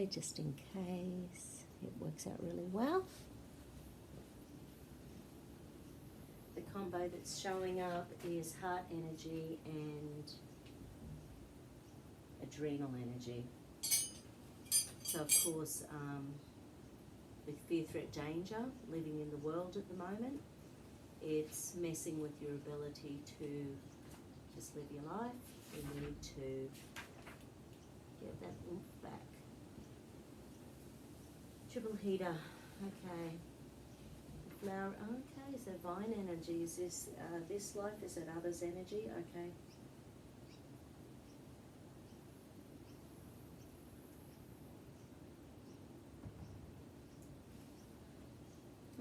just in case it works out really well. The combo that's showing up is heart energy and adrenal energy. So of course, with fear, threat, danger, living in the world at the moment, it's messing with your ability to just live your life. We need to get that oomph back. Triple heater, okay. Flower, okay, so vine energy, is this life, is it others' energy? Okay.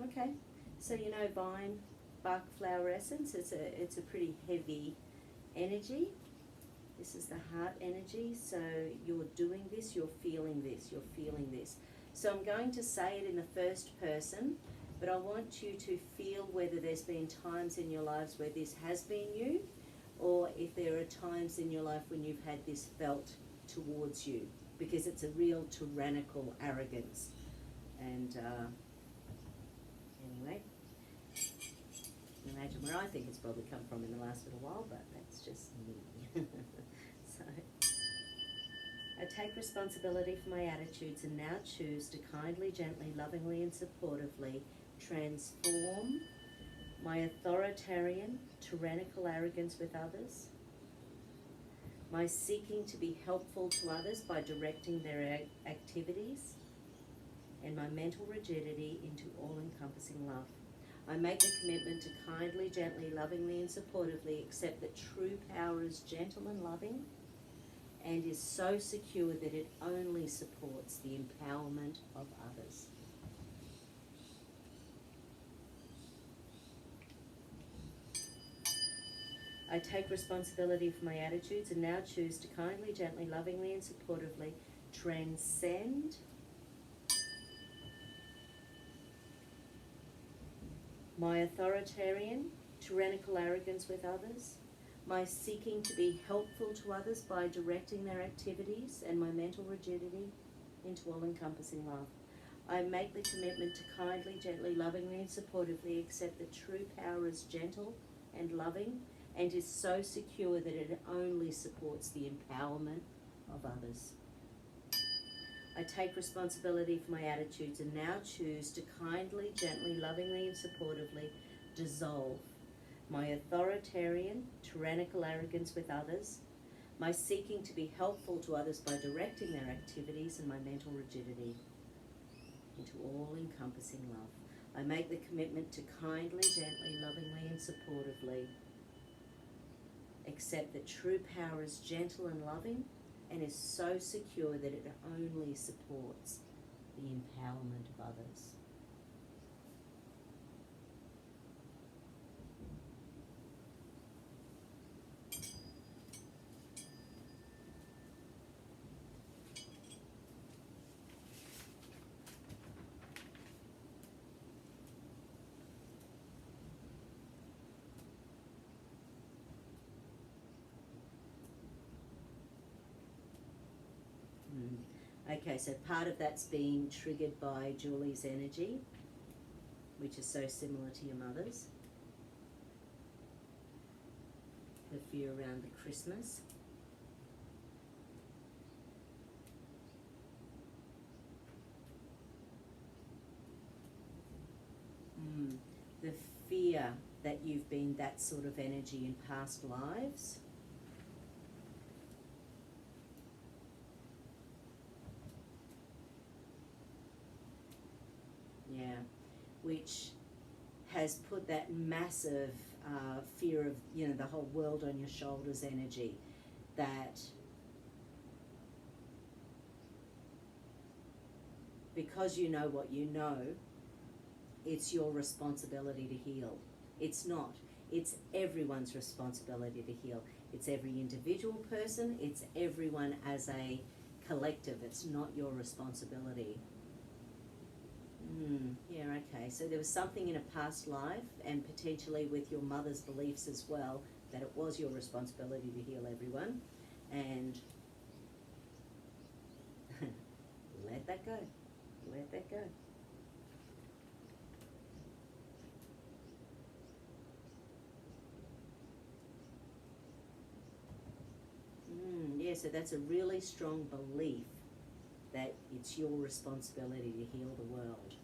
Okay, so you know vine, bark, flower essence, it's a pretty heavy energy. This is the heart energy, so you're doing this, you're feeling this, you're feeling this. So I'm going to say it in the first person, but I want you to feel whether there's been times in your lives where this has been you, or if there are times in your life when you've had this felt towards you, because it's a real tyrannical arrogance. And anyway, imagine where I think it's probably come from in the last little while, but that's just me. So, I take responsibility for my attitudes and now choose to kindly, gently, lovingly and supportively transform my authoritarian, tyrannical arrogance with others, my seeking to be helpful to others by directing their activities, and my mental rigidity into all-encompassing love. I make the commitment to kindly, gently, lovingly and supportively accept that true power is gentle and loving and is so secure that it only supports the empowerment of others. I take responsibility for my attitudes and now choose to kindly, gently, lovingly and supportively transcend my authoritarian, tyrannical arrogance with others, my seeking to be helpful to others by directing their activities, and my mental rigidity into all-encompassing love. I make the commitment to kindly, gently, lovingly and supportively accept that true power is gentle and loving and is so secure that it only supports the empowerment of others. I take responsibility for my attitudes and now choose to kindly, gently, lovingly and supportively dissolve my authoritarian, tyrannical arrogance with others, my seeking to be helpful to others by directing their activities, and my mental rigidity into all-encompassing love. I make the commitment to kindly, gently, lovingly and supportively accept that true power is gentle and loving and is so secure that it only supports the empowerment of others. Okay, so part of that's being triggered by Julie's energy, which is so similar to your mother's. Her fear around the Christmas. The fear that you've been that sort of energy in past lives. Yeah, which has put that massive fear of, you know, the whole world on your shoulders energy, that because you know what you know, it's your responsibility to heal. It's not. It's everyone's responsibility to heal. It's every individual person. It's everyone as a collective. It's not your responsibility. Yeah, okay. So there was something in a past life, and potentially with your mother's beliefs as well, that it was your responsibility to heal everyone. And let go. You let that go. Yeah, so that's a really strong belief that it's your responsibility to heal the world.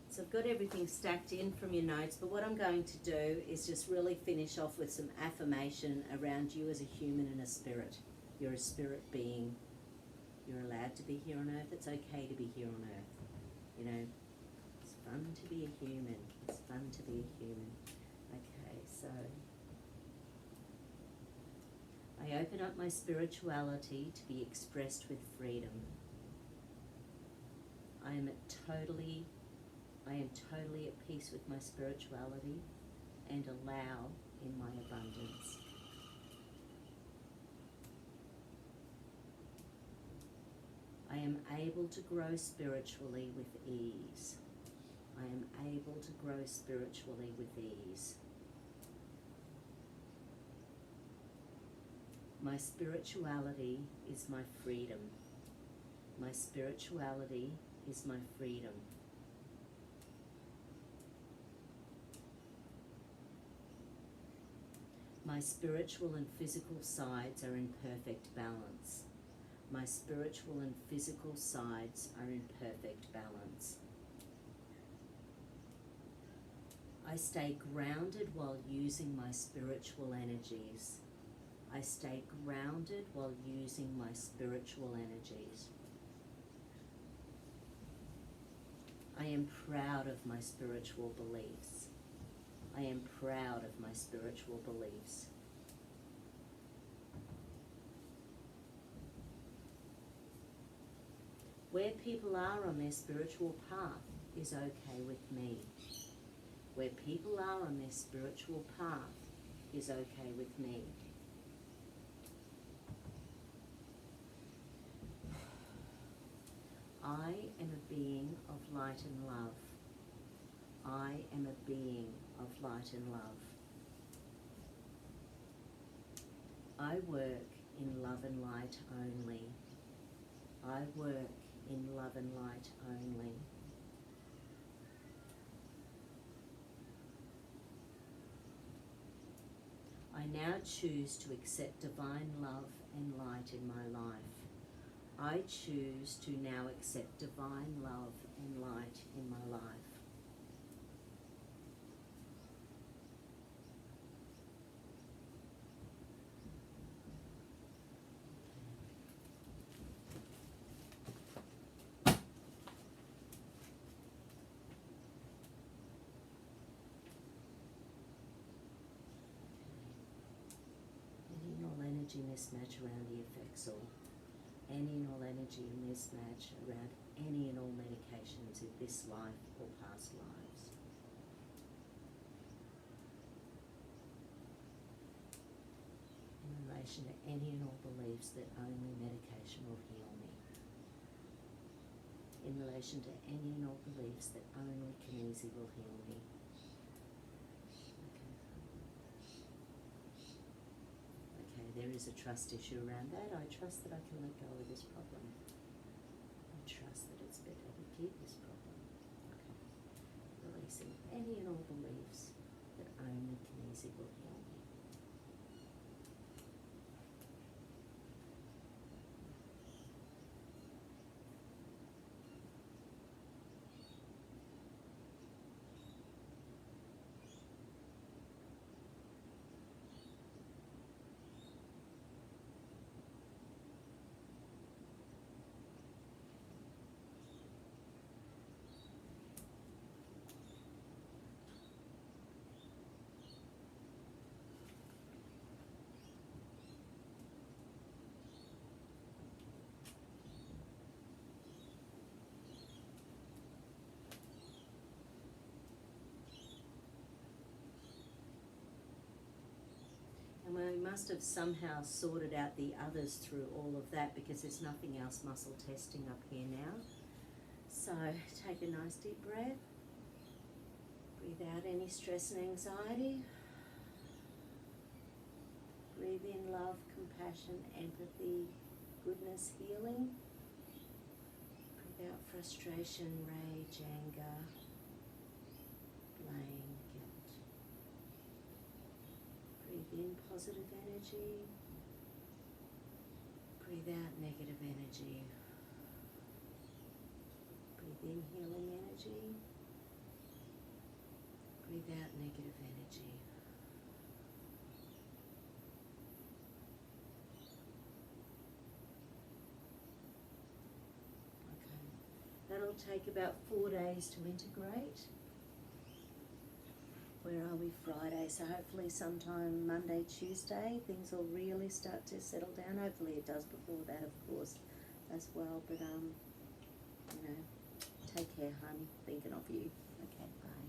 So I've got everything stacked in from your notes, but what I'm going to do is just really finish off with some affirmation around you as a human and a spirit. You're a spirit being. You're allowed to be here on earth. It's okay to be here on earth. You know, it's fun to be a human. It's fun to be a human. Okay, so I open up my spirituality to be expressed with freedom. I am totally at peace with my spirituality and allow in my abundance. I am able to grow spiritually with ease. I am able to grow spiritually with ease. My spirituality is my freedom. My spirituality is my freedom. My spiritual and physical sides are in perfect balance. My spiritual and physical sides are in perfect balance. I stay grounded while using my spiritual energies. I stay grounded while using my spiritual energies. I am proud of my spiritual beliefs. I am proud of my spiritual beliefs. Where people are on their spiritual path is okay with me. Where people are on their spiritual path is okay with me. I am a being of light and love. I am a being of light and love. I work in love and light only. I work in love and light only. I now choose to accept divine love and light in my life. I choose to now accept divine love and light in my life. Any and all energy mismatch around the effects or any and all energy mismatch around any and all medications in this life or past lives. In relation to any and all beliefs that only medication will heal me. In relation to any and all beliefs that only kinesi will heal me. There is a trust issue around that. I trust that I can let go of this problem. I trust that it's better to keep this problem. Okay. Releasing any and all beliefs that only kinesi will heal me. must have somehow sorted out the others through all of that, because there's nothing else muscle testing up here now. So take a nice deep breath. Breathe out any stress and anxiety. Breathe in love, compassion, empathy, goodness, healing. Breathe out frustration, rage, anger, blame, guilt. Breathe in positive energy. Breathe out negative energy. Breathe in healing energy. Breathe out negative energy. Okay, that'll take about 4 days to integrate. Where are we? Friday, so hopefully sometime Monday, Tuesday, things will really start to settle down. Hopefully it does before that, of course, as well. But, you know, take care, honey. Thinking of you. Okay, bye.